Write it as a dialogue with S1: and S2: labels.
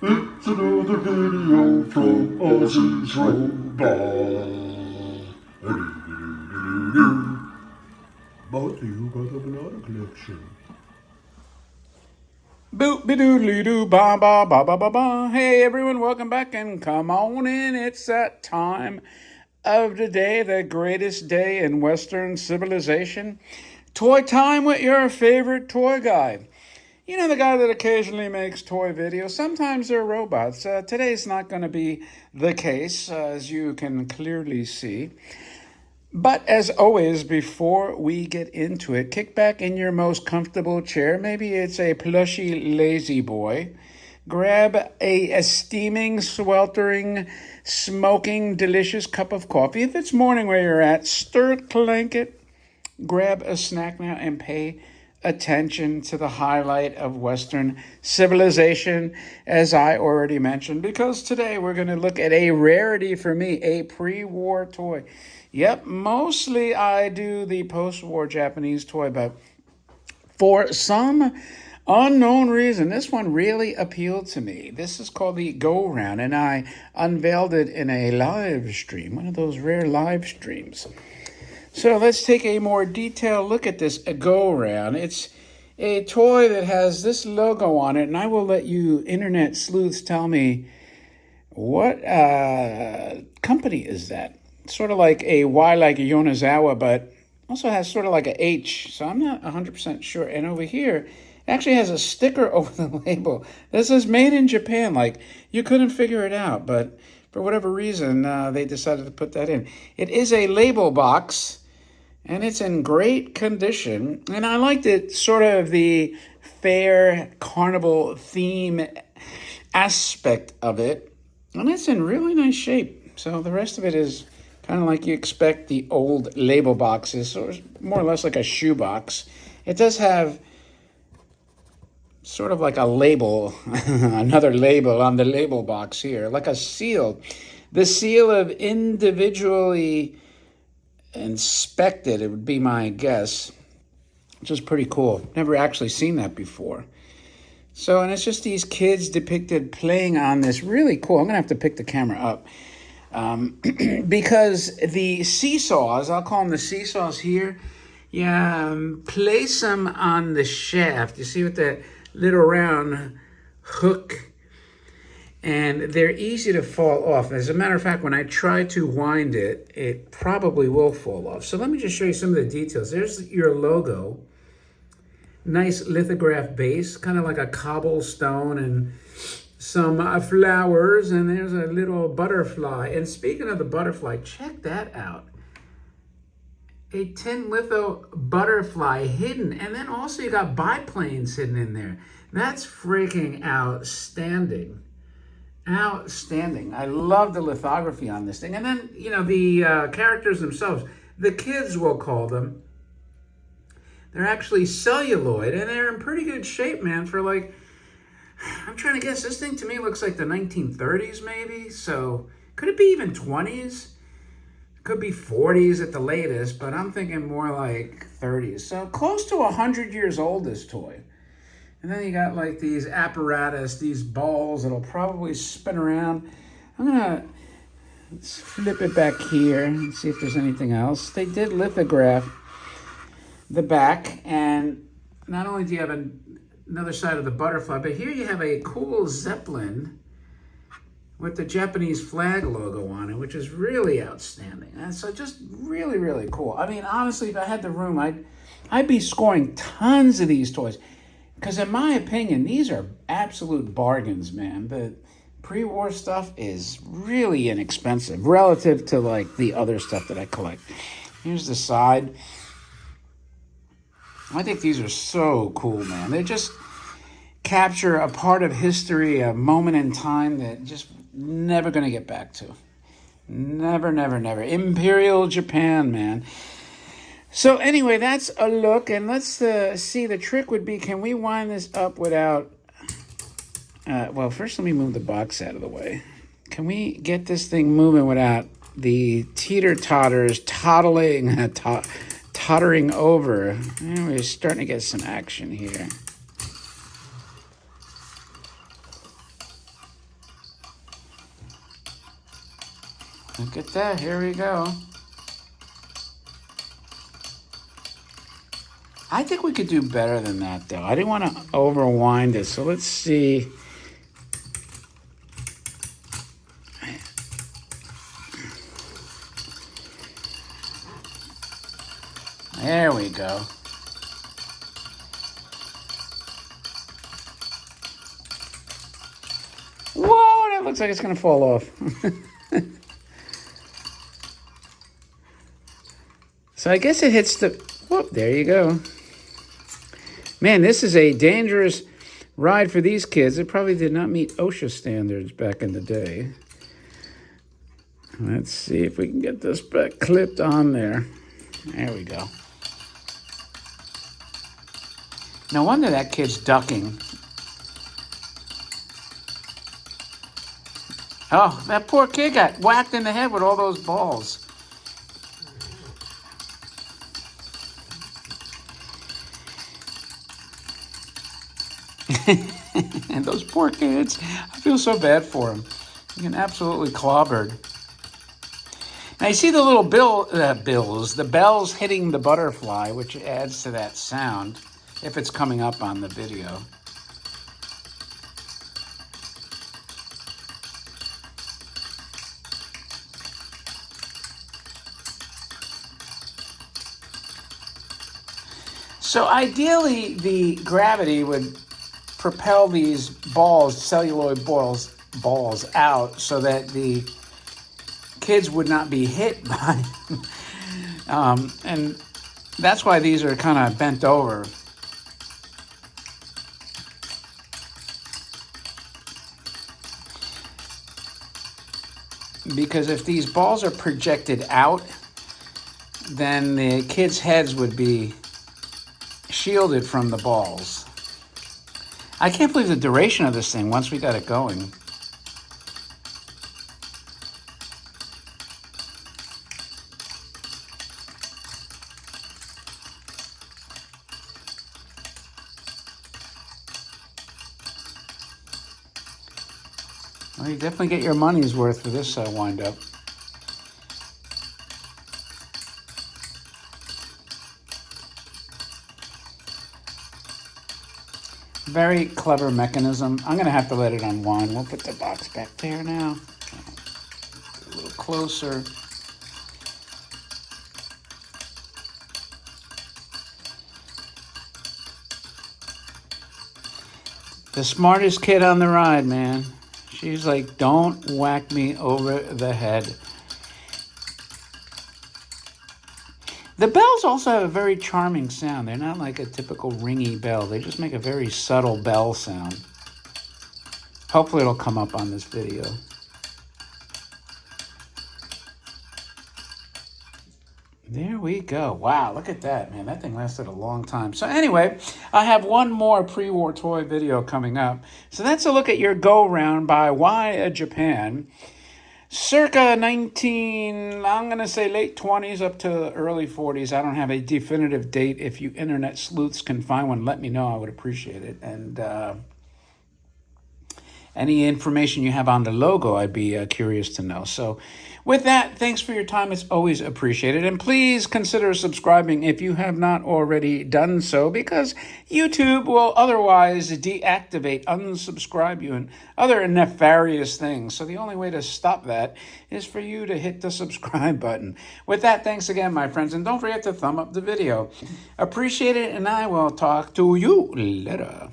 S1: It's another video from Ozzy's Robot. Brought to you by the Banana Collection.
S2: Boop be doodly doo ba ba ba ba ba ba. Hey everyone, welcome back and come on in. It's that time of the day, the greatest day in Western civilization. Toy time with your favorite toy guy. You know, the guy that occasionally makes toy videos. Sometimes they're robots. Today's not going to be the case, as you can clearly see. But as always, before we get into it, kick back in your most comfortable chair. Maybe it's a plushy lazy boy. Grab a steaming, sweltering, smoking, delicious cup of coffee. If it's morning where you're at, stir it, clank it, grab a snack now, and pay attention to the highlight of Western civilization, as I already mentioned, because today we're going to look at a rarity for me, a pre-war toy. Yep, mostly I do the post-war Japanese toy, but for some unknown reason, this one really appealed to me. This is called the Go Round, and I unveiled it in a live stream, one of those rare live streams. So let's take a more detailed look at this Go Round. It's a toy that has this logo on it, and I will let you internet sleuths tell me what company is that. Sort of like a Y like a Yonezawa, but also has sort of like a H, so I'm not 100% sure. And over here, it actually has a sticker over the label. This is made in Japan, like you couldn't figure it out, but for whatever reason, they decided to put that in. It is a label box, and it's in great condition, and I liked it, sort of the fair carnival theme aspect of it, and it's in really nice shape. So the rest of it is kind of like you expect the old label boxes, so it's more or less like a shoebox. It does have sort of like a label, another label on the label box here, like a seal. The seal of individually inspected, it would be my guess, which is pretty cool. Never actually seen that before. So, and it's just these kids depicted playing on this. Really cool. I'm going to have to pick the camera up. Because the seesaws, I'll call them the seesaws here, place them on the shaft. You see with that little round hook, and they're easy to fall off. As a matter of fact, when I try to wind it, it probably will fall off. So let me just show you some of the details. There's your logo. Nice lithograph base, kind of like a cobblestone, and some flowers, and there's a little butterfly. And speaking of the butterfly, check that out. A tin litho butterfly hidden, and then also you got biplanes hidden in there. That's freaking outstanding. Outstanding. I love the lithography on this thing. And then, you know, the characters themselves, the kids will call them, they're actually celluloid, and they're in pretty good shape, man, for like, I'm trying to guess, this thing to me looks like the 1930s maybe, so could it be even 20s? Could be 40s at the latest, but I'm thinking more like 30s. So close to 100 years old, this toy. And then you got like these apparatus, these balls that'll probably spin around. I'm gonna flip it back here and see if there's anything else. They did lithograph the back, and not only do you have another side of the butterfly, but here you have a cool Zeppelin with the Japanese flag logo on it, which is really outstanding. And so just really, really cool. I mean, honestly, if I had the room, I'd be scoring tons of these toys. Because in my opinion, these are absolute bargains, man. The pre-war stuff is really inexpensive relative to like the other stuff that I collect. Here's the side. I think these are so cool, man. They just capture a part of history, a moment in time that just never going to get back to. Never, never, never. Imperial Japan, man. So anyway, that's a look, and let's see. The trick would be, can we wind this up without, well, first let me move the box out of the way. Can we get this thing moving without the teeter-totters tottering over? And we're starting to get some action here. Look at that. Here we go. I think we could do better than that, though. I didn't want to overwind it, so let's see. There we go. Whoa, that looks like it's going to fall off. So I guess it hits the... Whoop, there you go. Man, this is a dangerous ride for these kids. It probably did not meet OSHA standards back in the day. Let's see if we can get this back clipped on there. There we go. No wonder that kid's ducking. Oh, that poor kid got whacked in the head with all those balls. And those poor kids, I feel so bad for them. You can absolutely clobbered. Now you see the little the bells hitting the butterfly, which adds to that sound, if it's coming up on the video. So ideally, the gravity would propel these balls, celluloid balls out so that the kids would not be hit by them. And that's why these are kind of bent over. Because if these balls are projected out, then the kids' heads would be shielded from the balls. I can't believe the duration of this thing once we got it going. Well, you definitely get your money's worth for this wind-up. Very clever mechanism. I'm going to have to let it unwind. We'll put the box back there now. A little closer. The smartest kid on the ride, man. She's like, don't whack me over the head. The bells also have a very charming sound. They're not like a typical ringy bell. They just make a very subtle bell sound. Hopefully it'll come up on this video. There we go. Wow, look at that, man. That thing lasted a long time. So anyway, I have one more pre-war toy video coming up. So that's a look at your go-round by Why Japan. Circa 19, I'm going to say late 20s up to early 40s. I don't have a definitive date. If you internet sleuths can find one, let me know. I would appreciate it. And any information you have on the logo, I'd be curious to know. So with that, thanks for your time. It's always appreciated. And please consider subscribing if you have not already done so, because YouTube will otherwise deactivate, unsubscribe you, and other nefarious things. So the only way to stop that is for you to hit the subscribe button. With that, thanks again, my friends. And don't forget to thumb up the video. Appreciate it, and I will talk to you later.